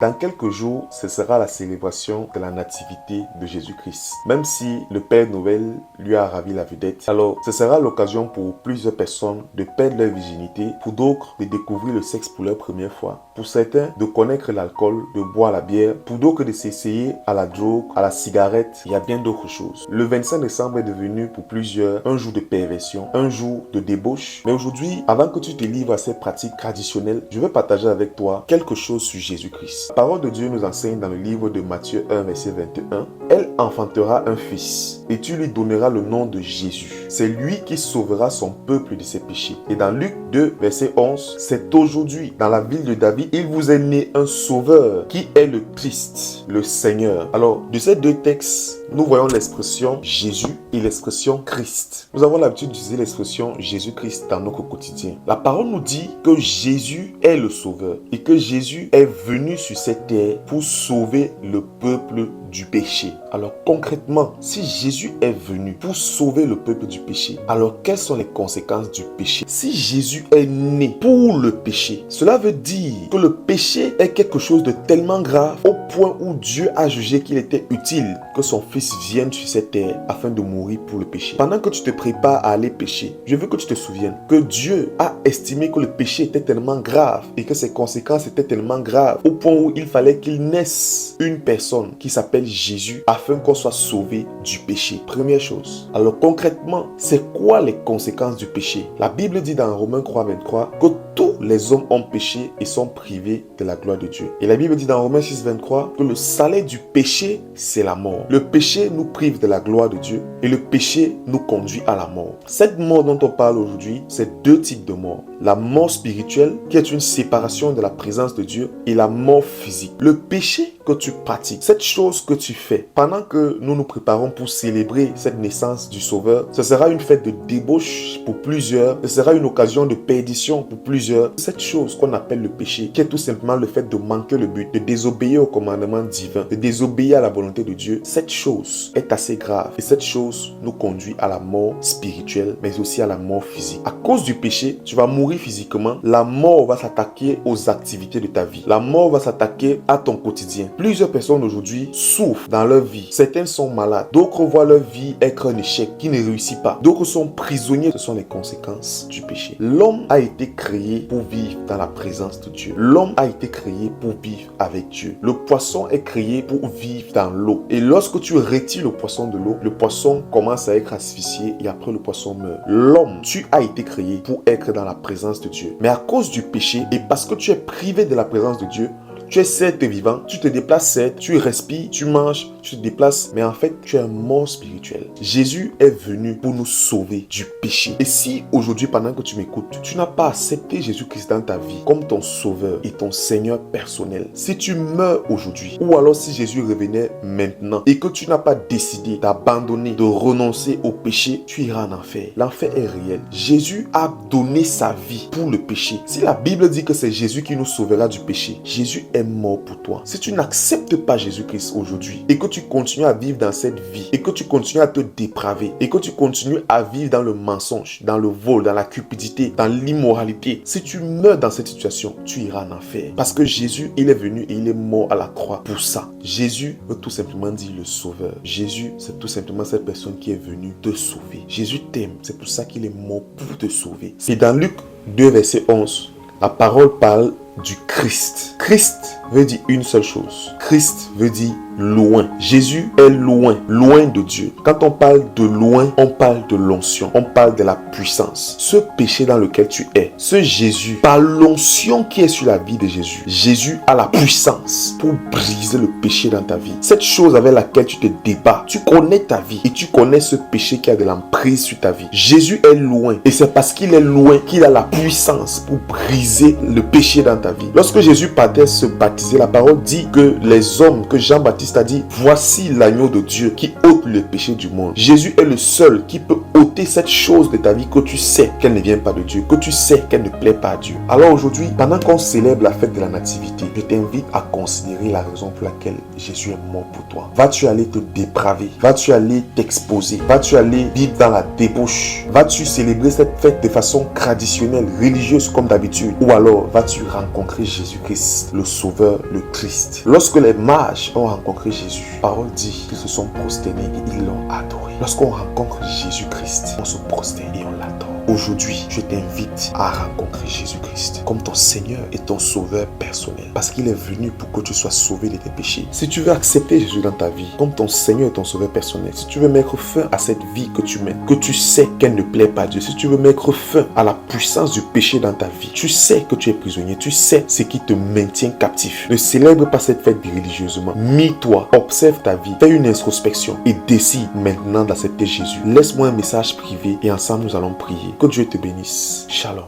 Dans quelques jours, ce sera la célébration de la nativité de Jésus-Christ. Même si le Père Noël lui a ravi la vedette, alors ce sera l'occasion pour plusieurs personnes de perdre leur virginité, pour d'autres de découvrir le sexe pour leur première fois, pour certains de connaître l'alcool, de boire la bière, pour d'autres de s'essayer à la drogue, à la cigarette et à bien d'autres choses. Le 25 décembre est devenu pour plusieurs un jour de perversion, un jour de débauche. Mais aujourd'hui, avant que tu te livres à ces pratiques traditionnelles, je vais partager avec toi quelque chose sur Jésus-Christ. La parole de Dieu nous enseigne dans le livre de Matthieu 1, verset 21. Elle enfantera un fils et tu lui donneras le nom de Jésus. C'est lui qui sauvera son peuple de ses péchés. Et dans Luc 2, verset 11, c'est aujourd'hui, dans la ville de David, il vous est né un sauveur qui est le Christ, le Seigneur. Alors, de ces deux textes, nous voyons l'expression Jésus et l'expression Christ. Nous avons l'habitude d'utiliser l'expression Jésus-Christ dans notre quotidien. La parole nous dit que Jésus est le sauveur et que Jésus est venu sur cette terre pour sauver le peuple du péché. Alors concrètement, si Jésus est venu pour sauver le peuple du péché, alors quelles sont les conséquences du péché? Si Jésus est né pour le péché, cela veut dire que le péché est quelque chose de tellement grave au point où Dieu a jugé qu'il était utile que son fils vienne sur cette terre afin de mourir pour le péché. Pendant que tu te prépares à aller pécher, je veux que tu te souviennes que Dieu a estimé que le péché était tellement grave et que ses conséquences étaient tellement graves au point où il fallait qu'il naisse une personne qui s'appelle Jésus afin qu'on soit sauvé du péché. Première chose. Alors concrètement, c'est quoi les conséquences du péché? La Bible dit dans Romains 3, 23 que tous les hommes ont péché et sont privés de la gloire de Dieu. Et la Bible dit dans Romains 6, 23 que le salaire du péché, c'est la mort. Le péché nous prive de la gloire de Dieu et le péché nous conduit à la mort. Cette mort dont on parle aujourd'hui, c'est deux types de mort. La mort spirituelle, qui est une séparation de la présence de Dieu, et la mort physique. Le péché que tu pratiques, cette chose que tu fais, pendant que nous nous préparons pour célébrer cette naissance du Sauveur, ce sera une fête de débauche pour plusieurs, ce sera une occasion de perdition pour plusieurs. Cette chose qu'on appelle le péché, qui est tout simplement le fait de manquer le but, de désobéir au commandement divin, de désobéir à la volonté de Dieu, cette chose est assez grave et cette chose nous conduit à la mort spirituelle, mais aussi à la mort physique. À cause du péché, tu vas mourir physiquement, la mort va s'attaquer aux activités de ta vie. La mort va s'attaquer à ton quotidien. Plusieurs personnes aujourd'hui souffrent dans leur vie. Certaines sont malades. D'autres voient leur vie être un échec qui ne réussit pas. D'autres sont prisonniers. Ce sont les conséquences du péché. L'homme a été créé pour vivre dans la présence de Dieu. L'homme a été créé pour vivre avec Dieu. Le poisson est créé pour vivre dans l'eau. Et lorsque tu retires le poisson de l'eau, le poisson commence à être asphyxié et après le poisson meurt. L'homme, tu as été créé pour être dans la présence de Dieu. Mais à cause du péché et parce que tu es privé de la présence de Dieu, tu es certes vivant, tu te déplaces certes, tu respires, tu manges, tu te déplaces, mais en fait, tu es un mort spirituel. Jésus est venu pour nous sauver du péché. Et si aujourd'hui, pendant que tu m'écoutes, tu n'as pas accepté Jésus-Christ dans ta vie comme ton sauveur et ton Seigneur personnel, si tu meurs aujourd'hui, ou alors si Jésus revenait maintenant et que tu n'as pas décidé d'abandonner, de renoncer au péché, tu iras en enfer. L'enfer est réel. Jésus a donné sa vie pour le péché. Si la Bible dit que c'est Jésus qui nous sauvera du péché, Jésus est mort pour toi. Si tu n'acceptes pas Jésus-Christ aujourd'hui et que tu continues à vivre dans cette vie et que tu continues à te dépraver et que tu continues à vivre dans le mensonge, dans le vol, dans la cupidité, dans l'immoralité, si tu meurs dans cette situation, tu iras en enfer. Parce que Jésus, il est venu et il est mort à la croix pour ça. Jésus veut tout simplement dire le sauveur. Jésus, c'est tout simplement cette personne qui est venue te sauver. Jésus t'aime, c'est pour ça qu'il est mort pour te sauver. Et dans Luc 2, verset 11, la parole parle du Christ. Christ veut dire une seule chose. Christ veut dire loin. Jésus est loin, loin de Dieu. Quand on parle de loin, on parle de l'onction, on parle de la puissance. Ce péché dans lequel tu es, ce Jésus, par l'onction qui est sur la vie de Jésus, Jésus a la puissance pour briser le péché dans ta vie. Cette chose avec laquelle tu te débats, tu connais ta vie et tu connais ce péché qui a de l'emprise sur ta vie. Jésus est loin et c'est parce qu'il est loin qu'il a la puissance pour briser le péché dans ta vie. Lorsque Jésus partait se baptiser, la parole dit que les hommes, que Jean-Baptiste a dit, voici l'agneau de Dieu qui ôte le péché du monde. Jésus est le seul qui peut ôter cette chose de ta vie que tu sais qu'elle ne vient pas de Dieu, que tu sais qu'elle ne plaît pas à Dieu. Alors aujourd'hui, pendant qu'on célèbre la fête de la nativité, je t'invite à considérer la raison pour laquelle Jésus est mort pour toi. Vas-tu aller te dépraver? Vas-tu aller t'exposer? Vas-tu aller vivre dans la débauche? Vas-tu célébrer cette fête de façon traditionnelle, religieuse comme d'habitude? Ou alors vas-tu rencontrer Jésus-Christ, le Sauveur Sauveur, le Christ. Lorsque les mages ont rencontré Jésus, la parole dit qu'ils se sont prosternés et ils l'ont adoré. Lorsqu'on rencontre Jésus-Christ, on se prosterne et on l'adore. Aujourd'hui, je t'invite à rencontrer Jésus-Christ comme ton Seigneur et ton Sauveur personnel. Parce qu'il est venu pour que tu sois sauvé de tes péchés. Si tu veux accepter Jésus dans ta vie comme ton Seigneur et ton Sauveur personnel, si tu veux mettre fin à cette vie que tu mènes, que tu sais qu'elle ne plaît pas à Dieu, si tu veux mettre fin à la puissance du péché dans ta vie, tu sais que tu es prisonnier, tu sais ce qui te maintient captif. Ne célèbre pas cette fête religieusement. Mets-toi, observe ta vie, fais une introspection et décide maintenant d'accepter Jésus. Laisse-moi un message privé et ensemble nous allons prier. Que Dieu te bénisse. Shalom.